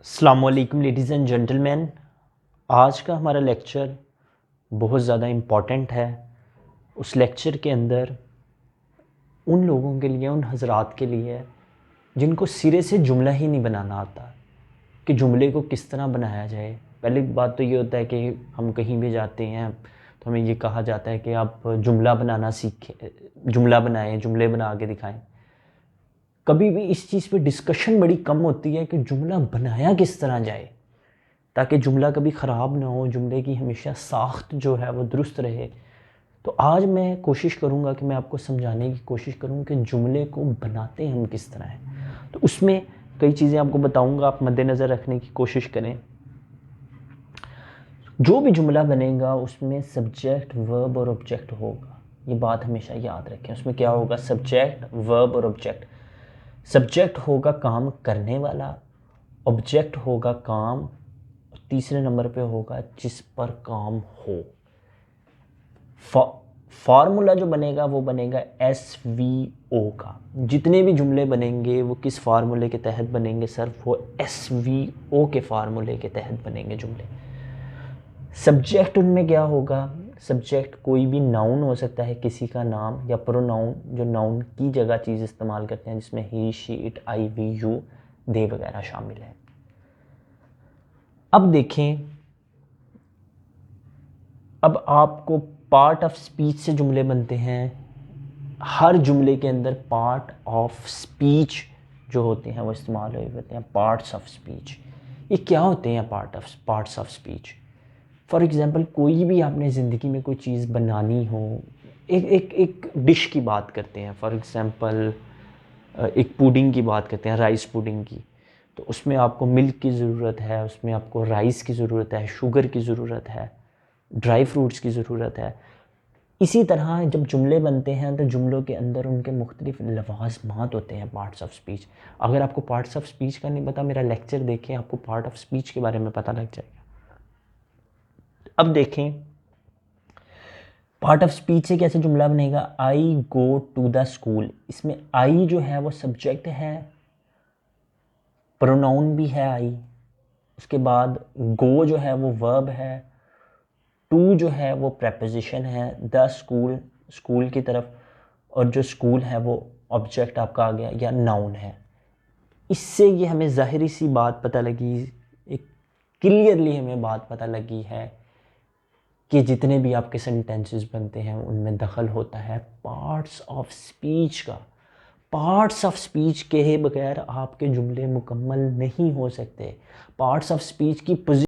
अस्सलामुअलैकुम ladies and gentleman. आज का हमारा लेक्चर बहुत ज़्यादा इम्पॉर्टेंट है। उस लेक्चर के अंदर उन लोगों के लिए, उन हज़रात के लिए जिनको सिरे से जुमला ही नहीं बनाना आता कि जुमले को किस तरह बनाया जाए। पहली बात तो ये होता है कि हम कहीं भी जाते हैं तो हमें ये कहा जाता है कि आप जुमला बनाना सीखें, जुमला बनाएं, जुमले बना के दिखाएं। कभी भी इस चीज़ पे डिस्कशन बड़ी कम होती है कि जुमला बनाया किस तरह जाए ताकि जुमला कभी ख़राब ना हो, जुमले की हमेशा साख्त जो है वो दुरुस्त रहे। तो आज मैं कोशिश करूँगा कि मैं आपको समझाने की कोशिश करूँ कि जुमले को बनाते हम किस तरह हैं। तो उसमें कई चीज़ें आपको बताऊँगा, आप मद्देनज़र रखने की कोशिश करें। जो भी जुमला बनेगा उसमें सब्जेक्ट, वर्ब और ऑब्जेक्ट होगा। ये बात हमेशा याद रखें। उसमें क्या होगा? सब्जेक्ट, वर्ब और ऑब्जेक्ट। सब्जेक्ट होगा काम करने वाला, ऑब्जेक्ट होगा काम, तीसरे नंबर पे होगा जिस पर काम हो। फार्मूला जो बनेगा वो बनेगा SVO का। जितने भी जुमले बनेंगे वो किस फार्मूले के तहत बनेंगे सर? वो SVO के फार्मूले के तहत बनेंगे जुमले। सब्जेक्ट उनमें क्या होगा? सब्जेक्ट कोई भी नाउन हो सकता है, किसी का नाम, या प्रोनाउन जो नाउन की जगह चीज़ इस्तेमाल करते हैं, जिसमें he, she, it, I, we, you, they वगैरह शामिल है। अब देखें, अब आपको पार्ट ऑफ स्पीच से जुमले बनते हैं। हर जुमले के अंदर पार्ट ऑफ स्पीच जो होते हैं वो इस्तेमाल होते हैं। पार्ट्स ऑफ स्पीच, ये क्या होते हैं? Parts of speech. For example, कोई भी आपने ज़िंदगी में कोई चीज़ बनानी हो, एक डिश की बात करते हैं। फॉर एग्ज़ाम्पल, एक पुडिंग की बात करते हैं, राइस पुडिंग की। तो उसमें आपको मिल्क की ज़रूरत है, उसमें आपको राइस की ज़रूरत है, शुगर की ज़रूरत है, ड्राई फ्रूट्स की ज़रूरत है। इसी तरह जब जुमले बनते हैं तो जुमलों के अंदर उनके मुख्तलिफ लवाज़मात होते हैं, पार्ट्स ऑफ स्पीच। अगर आपको पार्ट्स ऑफ स्पीच का नहीं पता, मेरा लेक्चर देखें, आपको पार्ट ऑफ स्पीच के बारे में पता लग जाएगा। अब देखें, पार्ट ऑफ स्पीच से कैसे जुमला बनेगा? आई गो टू द स्कूल। इसमें आई जो है वो सब्जेक्ट है, प्रोनाउन भी है आई। उसके बाद गो जो है वो वर्ब है, टू जो है वो प्रेपोजिशन है, द स्कूल, स्कूल की तरफ, और जो स्कूल है वो ऑब्जेक्ट आपका आ गया या नाउन है। इससे ये हमें ज़ाहिरी सी बात पता लगी, एक क्लियरली हमें बात पता लगी है कि जितने भी आपके सेंटेंसेस बनते हैं उनमें दखल होता है पार्ट्स ऑफ स्पीच का। पार्ट्स ऑफ स्पीच के बगैर आपके जुमले मुकम्मल नहीं हो सकते। पार्ट्स ऑफ स्पीच की